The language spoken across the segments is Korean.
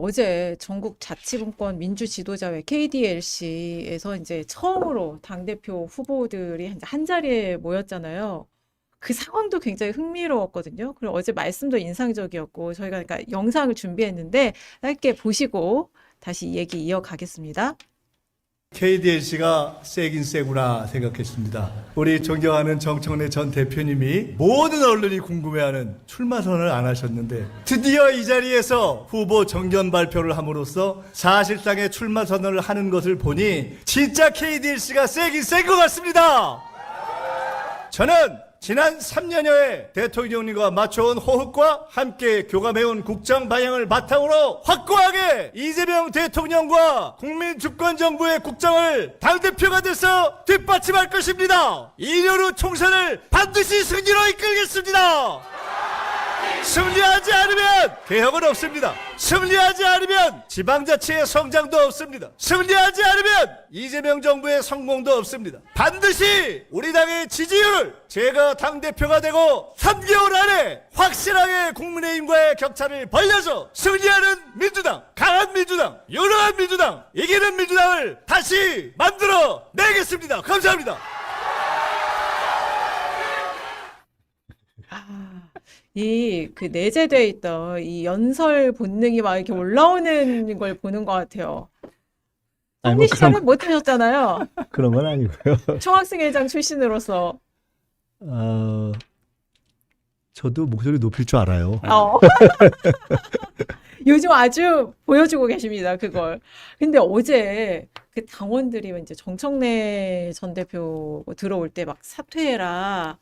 어제 전국 자치분권 민주지도자회 KDLC에서 이제 처음으로 당대표 후보들이 한 자리에 모였잖아요. 그 상황도 굉장히 흥미로웠거든요. 그리고 어제 말씀도 인상적이었고, 저희가 그러니까 영상을 준비했는데, 짧게 보시고 다시 이 얘기 이어가겠습니다. KDLC가 세긴 세구나 생각했습니다. 우리 존경하는 정청래 전 대표님이 모든 언론이 궁금해하는 출마 선언을 안 하셨는데 드디어 이 자리에서 후보 정견 발표를 함으로써 사실상의 출마 선언을 하는 것을 보니 진짜 KDLC가 세긴 센 것 같습니다. 저는 지난 3년여의 대통령님과 맞춰온 호흡과 함께 교감해온 국정 방향을 바탕으로 확고하게 이재명 대통령과 국민주권정부의 국정을 당대표가 돼서 뒷받침할 것입니다. 2년 후 총선을 반드시 승리로 이끌겠습니다. 승리하지 않으면 개혁은 없습니다. 승리하지 않으면 지방자치의 성장도 없습니다. 승리하지 않으면 이재명 정부의 성공도 없습니다. 반드시 우리 당의 지지율, 제가 당대표가 되고 3개월 안에 확실하게 국민의힘과의 격차를 벌려서 승리하는 민주당, 강한 민주당, 유능한 민주당, 이기는 민주당을 다시 만들어 내겠습니다. 감사합니다. 그 내재돼 있던 이 연설 본능이 막 이렇게 올라오는 걸 보는 것 같아요. 아니, 총리 시절에 못 하셨잖아요. 그런 건 아니고요. 총학생회장 출신으로서. 저도 목소리 높일 줄 알아요. 요즘 아주 보여주고 계십니다, 그걸. 근데 어제 그 당원들이 이제 정청래 전 대표 들어올 때 막 사퇴해라,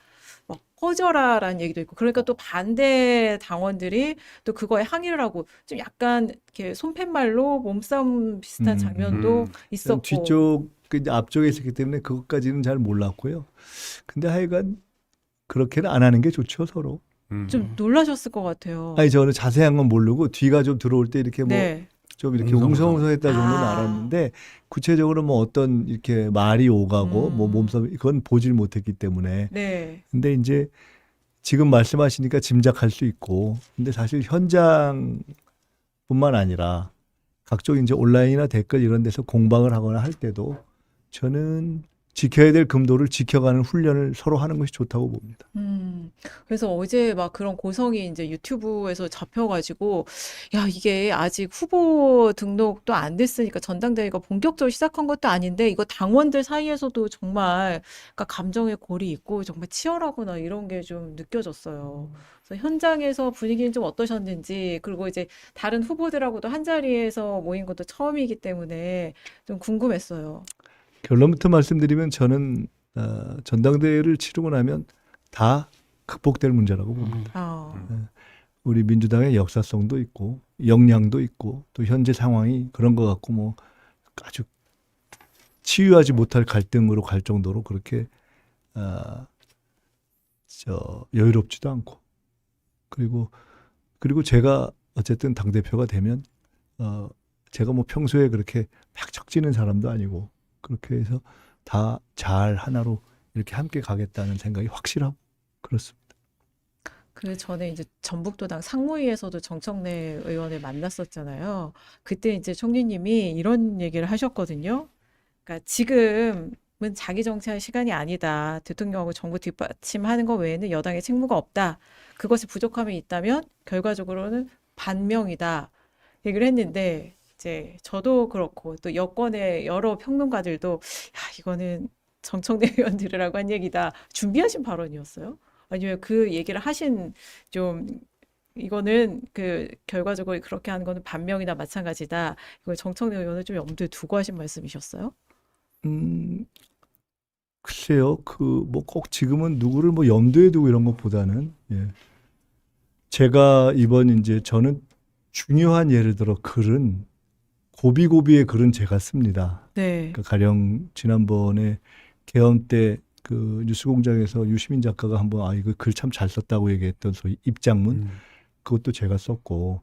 막 꺼져라라는 얘기도 있고, 그러니까 또 반대 당원들이 또 그거에 항의를 하고 좀 약간 이렇게 손팻말로 몸싸움 비슷한 장면도 있었고. 뒤쪽, 이제 앞쪽에 있었기 때문에 그것까지는 잘 몰랐고요. 근데 하여간 그렇게는 안 하는 게 좋죠, 서로. 좀 놀라셨을 것 같아요. 아니, 저는 자세한 건 모르고 뒤가 좀 들어올 때 이렇게 네. 좀 이렇게 웅성웅성했다 정도는 아. 알았는데 구체적으로 뭐 어떤 이렇게 말이 오가고 뭐 몸싸움 그건 보질 못했기 때문에. 네. 근데 이제 지금 말씀하시니까 짐작할 수 있고, 근데 사실 현장뿐만 아니라 각종 이제 온라인이나 댓글 이런 데서 공방을 하거나 할 때도 저는 지켜야 될 금도를 지켜가는 훈련을 서로 하는 것이 좋다고 봅니다. 그래서 어제 막 그런 고성이 이제 유튜브에서 잡혀가지고, 야, 이게 아직 후보 등록도 안 됐으니까 전당대회가 본격적으로 시작한 것도 아닌데, 이거 당원들 사이에서도 정말 그러니까 감정의 골이 있고 정말 치열하구나 이런 게 좀 느껴졌어요. 그래서 현장에서 분위기는 좀 어떠셨는지, 그리고 이제 다른 후보들하고도 한 자리에서 모인 것도 처음이기 때문에 좀 궁금했어요. 결론부터 말씀드리면 저는 전당대회를 치르고 나면 다 극복될 문제라고 봅니다. 우리 민주당의 역사성도 있고 역량도 있고 또 현재 상황이 그런 것 같고 뭐 아주 치유하지 못할 갈등으로 갈 정도로 그렇게 여유롭지도 않고 그리고 제가 어쨌든 당대표가 되면 제가 뭐 평소에 그렇게 막 적지는 사람도 아니고 그렇게 해서 다 잘 하나로 이렇게 함께 가겠다는 생각이 확실하고 그렇습니다. 그 전에 이제 전북도당 상무위에서도 정청래 의원을 만났었잖아요. 그때 이제 총리님이 이런 얘기를 하셨거든요. 그러니까 지금은 자기 정치할 시간이 아니다. 대통령하고 정부 뒷받침하는 것 외에는 여당의 책무가 없다. 그것이 부족함이 있다면 결과적으로는 반명이다. 얘기를 했는데 이제 저도 그렇고 또 여권의 여러 평론가들도 야, 이거는 정청래 의원 들으라고 한 얘기다. 준비하신 발언이었어요? 아니면 그 얘기를 하신 좀 이거는 그 결과적으로 그렇게 하는 거는 반명이나 마찬가지다. 이걸 정청래 의원을 좀 염두에 두고 하신 말씀이셨어요? 글쎄요, 뭐 꼭 지금은 누구를 뭐 염두에 두고 이런 것보다는 제가 이번 이제 저는 중요한 예를 들어 글은 고비고비의 글은 제가 씁니다. 네. 그러니까 가령 지난번에 계엄 때 그 뉴스공장에서 유시민 작가가 한번 이거 글 참 잘 썼다고 얘기했던 소위 입장문 그것도 제가 썼고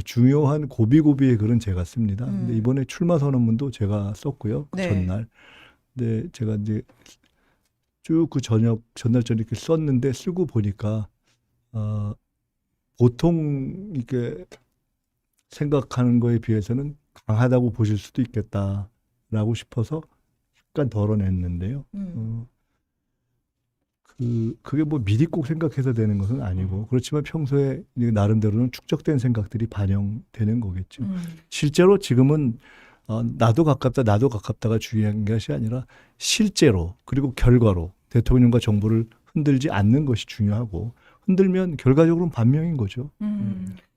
중요한 고비고비의 글은 제가 씁니다. 근데 이번에 출마 선언문도 제가 썼고요. 그 네. 전날. 근데 제가 이제 쭉 그 전날 이렇게 썼는데 쓰고 보니까 보통 이게 생각하는 거에 비해서는 강하다고 보실 수도 있겠다라고 싶어서 약간 덜어냈는데요. 그게 뭐 미리 꼭 생각해서 되는 것은 아니고 그렇지만 평소에 나름대로는 축적된 생각들이 반영되는 거겠죠. 실제로 지금은 나도 가깝다가 중요한 것이 아니라 실제로 그리고 결과로 대통령과 정부를 흔들지 않는 것이 중요하고 흔들면 결과적으로는 반명인 거죠.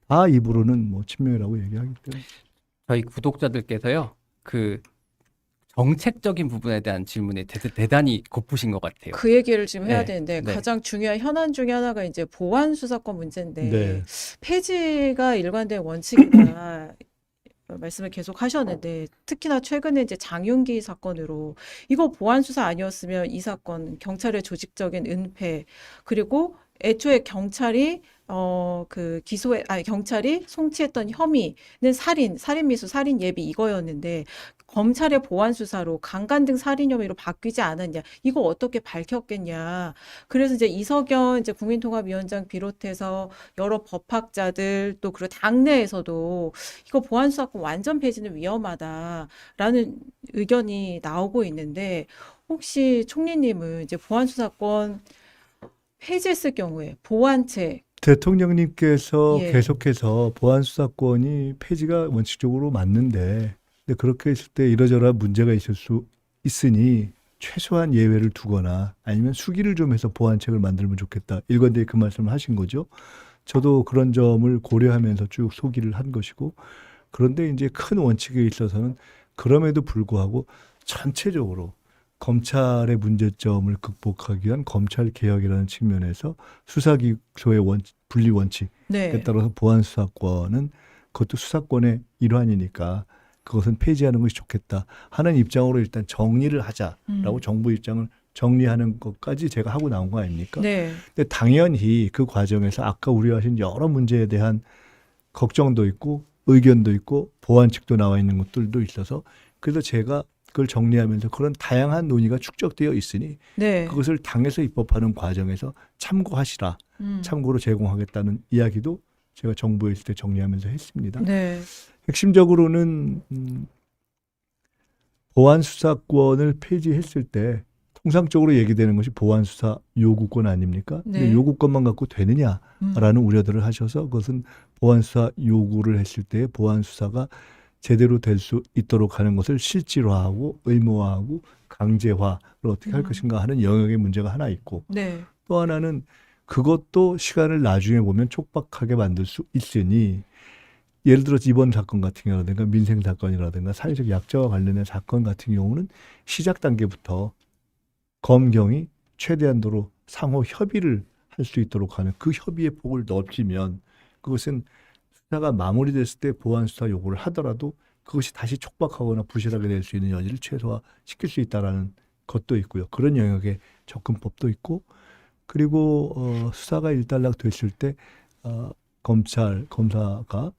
다 입으로는 뭐 친명이라고 얘기하기 때문에. 저희 구독자들께서요, 그 정책적인 부분에 대한 질문에 대단히 고프신 것 같아요. 그 얘기를 지금 해야 네, 되는데 네. 가장 중요한 현안 중에 하나가 이제 보안 수사권 문제인데 네. 폐지가 일관된 원칙이다. 말씀을 계속 하셨는데 특히나 최근에 이제 장윤기 사건으로 이거 보안 수사 아니었으면 이 사건 경찰의 조직적인 은폐 그리고 애초에 경찰이 경찰이 송치했던 혐의는 살인 미수, 살인 예비 이거였는데 검찰의 보안 수사로 강간 등 살인 혐의로 바뀌지 않았냐. 이거 어떻게 밝혔겠냐. 그래서 이제 이석연 이제 국민통합위원장 비롯해서 여러 법학자들 또 그리고 당내에서도 이거 보안 수사권 완전 폐지는 위험하다라는 의견이 나오고 있는데 혹시 총리님은 이제 보안 수사권 폐지했을 경우에 보완책 대통령님께서 예. 계속해서 보안수사권이 폐지가 원칙적으로 맞는데 근데 그렇게 했을 때 이러저러한 문제가 있을 수 있으니 최소한 예외를 두거나 아니면 수기를 좀 해서 보완책을 만들면 좋겠다. 일관되게 그 말씀을 하신 거죠. 저도 그런 점을 고려하면서 쭉 소기를 한 것이고 그런데 이제 큰 원칙에 있어서는 그럼에도 불구하고 전체적으로 검찰의 문제점을 극복하기 위한 검찰 개혁이라는 측면에서 수사기소의 분리 원칙에 네. 따라서 보안수사권은 그것도 수사권의 일환이니까 그것은 폐지하는 것이 좋겠다 하는 입장으로 일단 정리를 하자라고 정부 입장을 정리하는 것까지 제가 하고 나온 거 아닙니까? 네. 근데 당연히 그 과정에서 아까 우려하신 여러 문제에 대한 걱정도 있고 의견도 있고 보완책도 나와 있는 것들도 있어서 그래서 제가 그걸 정리하면서 그런 다양한 논의가 축적되어 있으니 네. 그것을 당에서 입법하는 과정에서 참고하시라. 참고로 제공하겠다는 이야기도 제가 정부에 있을 때 정리하면서 했습니다. 네. 핵심적으로는 보안수사권을 폐지했을 때 통상적으로 얘기되는 것이 보안수사 요구권 아닙니까? 네. 근데 요구권만 갖고 되느냐라는 우려들을 하셔서 그것은 보안수사 요구를 했을 때 보안수사가 제대로 될 수 있도록 하는 것을 실질화하고 의무화하고 강제화를 어떻게 할 것인가 하는 영역의 문제가 하나 있고 네. 또 하나는 그것도 시간을 나중에 보면 촉박하게 만들 수 있으니 예를 들어서 이번 사건 같은 경우라든가 민생 사건이라든가 사회적 약자와 관련된 사건 같은 경우는 시작 단계부터 검경이 최대한도로 상호 협의를 할 수 있도록 하는 그 협의의 폭을 넓히면 그것은 수사가 마무리됐을 때 보안 수사 요구를 하더라도 그것이 다시 촉박하거나 부실하게 될 수 있는 여지를 최소화시킬 수 있다라는 것도 있고요. 그런 영역의 접근법도 있고 그리고 수사가 일단락 됐을 때 검사가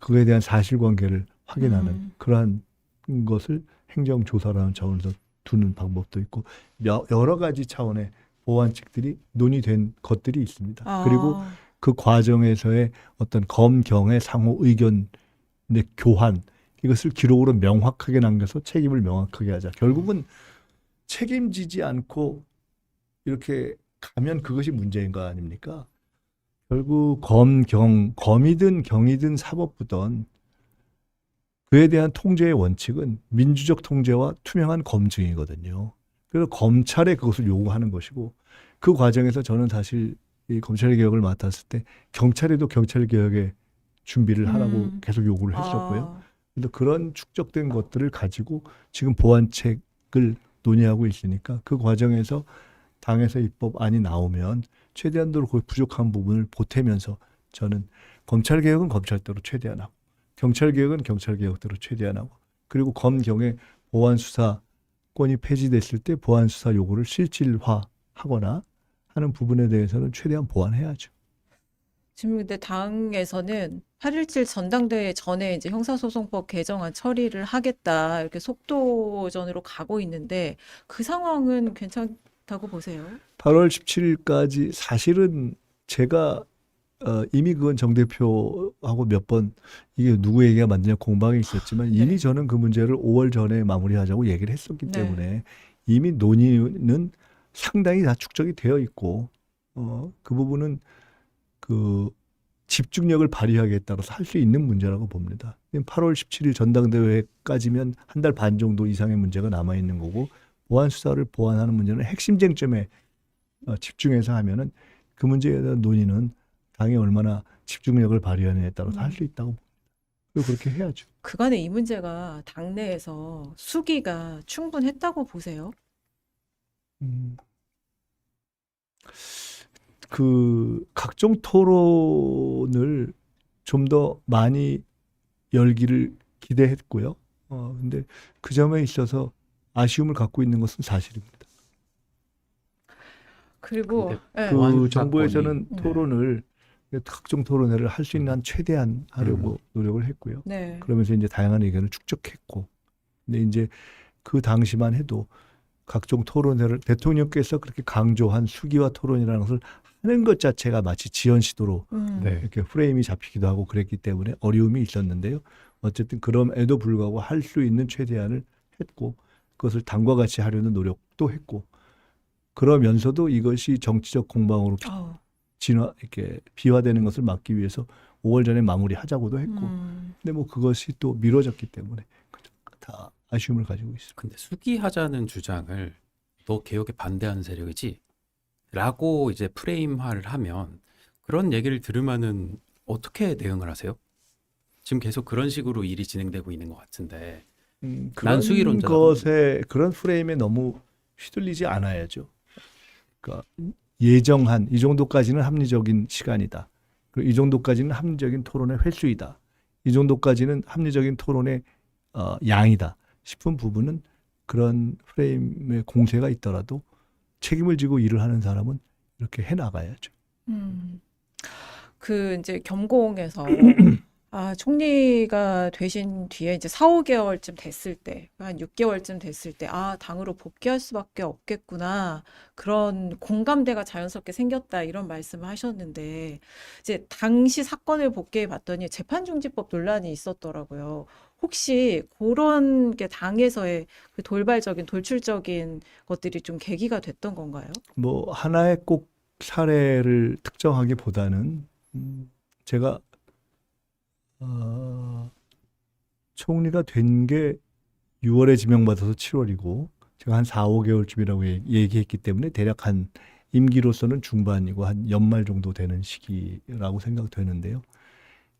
그에 대한 사실관계를 확인하는 그러한 것을 행정조사라는 차원에서 두는 방법도 있고 여러 가지 차원의 보완책들이 논의된 것들이 있습니다. 그리고 그 과정에서의 어떤 검경의 상호 의견의 교환 이것을 기록으로 명확하게 남겨서 책임을 명확하게 하자. 결국은 책임지지 않고 이렇게 가면 그것이 문제인 거 아닙니까? 결국 검이든 경이든 사법부든 그에 대한 통제의 원칙은 민주적 통제와 투명한 검증이거든요. 그래서 검찰에 그것을 요구하는 것이고 그 과정에서 저는 사실 이 검찰개혁을 맡았을 때 경찰에도 경찰개혁의 준비를 하라고 계속 요구를 했었고요. 그래서 그런 축적된 것들을 가지고 지금 보완책을 논의하고 있으니까 그 과정에서 당에서 입법안이 나오면 최대한도로 그 부족한 부분을 보태면서 저는 검찰개혁은 검찰대로 최대한 하고 경찰개혁은 경찰개혁대로 최대한 하고 그리고 검경의 보안수사권이 폐지됐을 때 보안수사 요구를 실질화하거나 하는 부분에 대해서는 최대한 보완해야죠. 지금 근데 당에서는 8.17 전당대회 전에 이제 형사소송법 개정안 처리를 하겠다 이렇게 속도전으로 가고 있는데 그 상황은 괜찮다고 보세요? 8월 17일까지 사실은 제가 이미 그건 정 대표하고 몇 번 이게 누구 얘기가 맞느냐 공방이 있었지만 이미 네. 저는 그 문제를 5월 전에 마무리하자고 얘기를 했었기 네. 때문에 이미 논의는 상당히 다 축적이 되어 있고 그 부분은 그 집중력을 발휘하기에 따라서 할 수 있는 문제라고 봅니다. 8월 17일 전당대회까지면 한 달 반 정도 이상의 문제가 남아 있는 거고 보안 수사를 보완하는 문제는 핵심 쟁점에 집중해서 하면은 그 문제에 대한 논의는 당이 얼마나 집중력을 발휘하느냐에 따라서 할 수 있다고 봅니다. 그리고 그렇게 해야죠. 그간에 이 문제가 당내에서 수기가 충분했다고 보세요? 그 각종 토론을 좀 더 많이 열기를 기대했고요. 근데 그 점에 있어서 아쉬움을 갖고 있는 것은 사실입니다. 그리고 근데 예. 그 보안 정부에서는 사건이- 토론을 각종 토론회를 할 수 있는 한 최대한 하려고 노력을 했고요. 네. 그러면서 이제 다양한 의견을 축적했고, 근데 이제 그 당시만 해도 각종 토론회를 대통령께서 그렇게 강조한 수기와 토론이라는 것을 하는 것 자체가 마치 지연 시도로 네. 이렇게 프레임이 잡히기도 하고 그랬기 때문에 어려움이 있었는데요. 어쨌든 그럼에도 불구하고 할 수 있는 최대한을 했고 그것을 당과 같이 하려는 노력도 했고 그러면서도 이것이 정치적 공방으로 이렇게 비화되는 것을 막기 위해서 5월 전에 마무리하자고도 했고 근데 뭐 그것이 또 미뤄졌기 때문에 다 아쉬움을 가지고 있습니다. 근데 수기하자는 주장을 너 개혁에 반대하는 세력이지? 라고 이제 프레임화를 하면 그런 얘기를 들으면은 어떻게 대응을 하세요? 지금 계속 그런 식으로 일이 진행되고 있는 것 같은데 그런 난수기론자다. 것에 그런 프레임에 너무 휘둘리지 않아야죠. 그러니까 예정한 이 정도까지는 합리적인 시간이다. 그리고 이 정도까지는 합리적인 토론의 횟수이다. 이 정도까지는 합리적인 토론의 양이다 싶은 부분은 그런 프레임의 공세가 있더라도 책임을 지고 일을 하는 사람은 이렇게 해나가야죠. 그 이제 겸공에서 총리가 되신 뒤에 이제 4, 5개월쯤 됐을 때, 한 6개월쯤 됐을 때, 당으로 복귀할 수밖에 없겠구나. 그런 공감대가 자연스럽게 생겼다. 이런 말씀을 하셨는데, 이제 당시 사건을 복귀해 봤더니 재판중지법 논란이 있었더라고요. 혹시 그런 게 당에서의 그 돌발적인, 돌출적인 것들이 좀 계기가 됐던 건가요? 뭐 하나의 꼭 사례를 특정하기보다는 제가 총리가 된 게 6월에 지명받아서 7월이고 제가 한 4, 5개월쯤이라고 얘기했기 때문에 대략 한 임기로서는 중반이고 한 연말 정도 되는 시기라고 생각되는데요.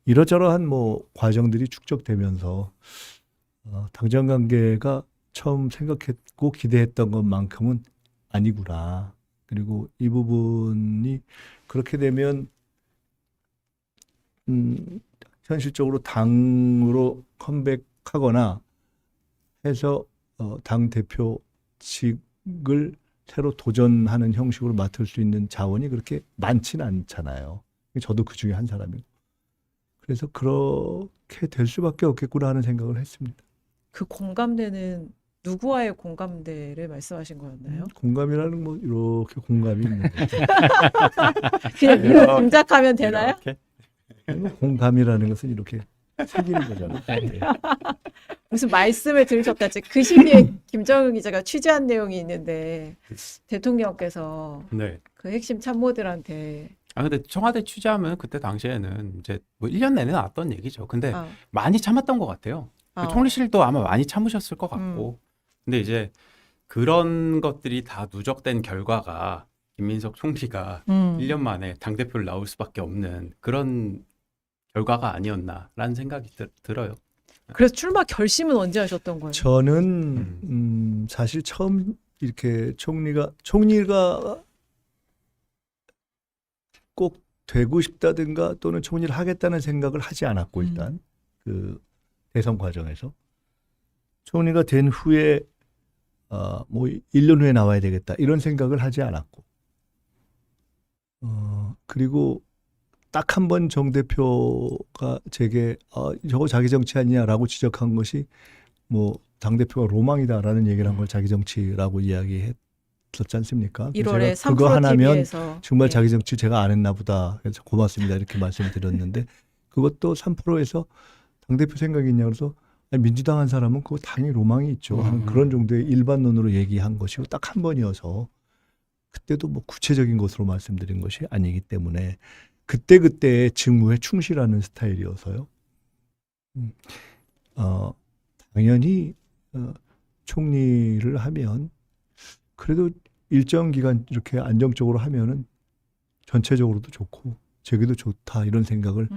이러저러한 뭐 과정들이 축적되면서 당정 관계가 처음 생각했고 기대했던 것만큼은 아니구나. 그리고 이 부분이 그렇게 되면 현실적으로 당으로 컴백하거나 해서 당 대표직을 새로 도전하는 형식으로 맡을 수 있는 자원이 그렇게 많지는 않잖아요. 저도 그 중에 한 사람이고. 그래서 그렇게 될 수밖에 없겠구나 하는 생각을 했습니다. 그 공감대는 누구와의 공감대를 말씀하신 거였나요? 공감이라는 뭐 이렇게 공감이 있는 거죠. 그냥 이거 짐작하면 되나요? 이렇게? 공감이라는 것은 이렇게 새기는 거잖아요. 네. 무슨 말씀을 들으셨다지 그 시기에 김정은 기자가 취재한 내용이 있는데 대통령께서 네. 그 핵심 참모들한테 근데 청와대 취재하면 그때 당시에는 이제 뭐 1년 내내 나왔던 얘기죠. 근데 아, 많이 참았던 것 같아요. 그 아, 총리실도 아마 많이 참으셨을 것 같고. 근데 이제 그런 것들이 다 누적된 결과가 김민석 총리가 1년 만에 당대표를 나올 수밖에 없는 그런 결과가 아니었나라는 생각이 들어요. 그래서 출마 결심은 언제 하셨던 거예요? 저는 사실 처음 이렇게 총리가 꼭 되고 싶다든가 또는 총리를 하겠다는 생각을 하지 않았고 일단 그 대선 과정에서 총리가 된 후에 뭐 1년 후에 나와야 되겠다 이런 생각을 하지 않았고 그리고 딱 한 번 정 대표가 제게 저거 자기 정치 아니냐라고 지적한 것이 뭐 당 대표가 로망이다라는 얘기를 한 걸 자기 정치라고 이야기했던 있었지 않습니까? 1월에 제가 그거 3프로 하나면 TV에서 정말 자기 정치 제가 안 했나 보다. 그래서 고맙습니다. 이렇게 말씀드렸는데 그것도 3%에서 당대표 생각이 있냐 그래서 아니, 민주당 한 사람은 그거 당연히 로망이 있죠. 하는 그런 정도의 일반론으로 얘기한 것이고 딱 한 번이어서 그때도 뭐 구체적인 것으로 말씀드린 것이 아니기 때문에 그때그때의 직무에 충실하는 스타일이어서요. 당연히 총리를 하면 그래도 일정 기간 이렇게 안정적으로 하면은 전체적으로도 좋고 제게도 좋다 이런 생각을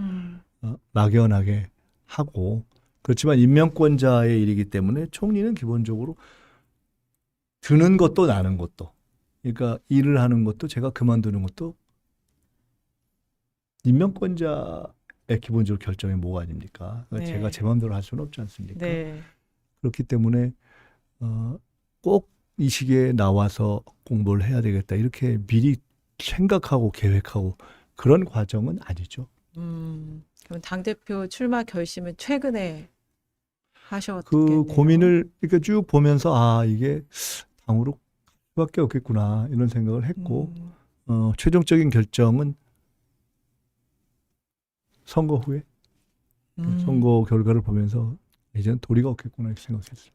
막연하게 하고 그렇지만 임명권자의 일이기 때문에 총리는 기본적으로 드는 것도 나는 것도 그러니까 일을 하는 것도 제가 그만두는 것도 임명권자의 기본적으로 결정이 뭐가 아닙니까? 그러니까 네. 제가 제 마음대로 할 수는 없지 않습니까? 네. 그렇기 때문에 꼭 이 시기에 나와서 공부를 해야 되겠다 이렇게 미리 생각하고 계획하고 그런 과정은 아니죠. 그럼 당대표 출마 결심은 최근에 하셨겠네요. 그 고민을 이렇게 쭉 보면서 아 이게 당으로 갈 수밖에 없겠구나 이런 생각을 했고 최종적인 결정은 선거 후에 선거 결과를 보면서 이제는 도리가 없겠구나 이렇게 생각했어요.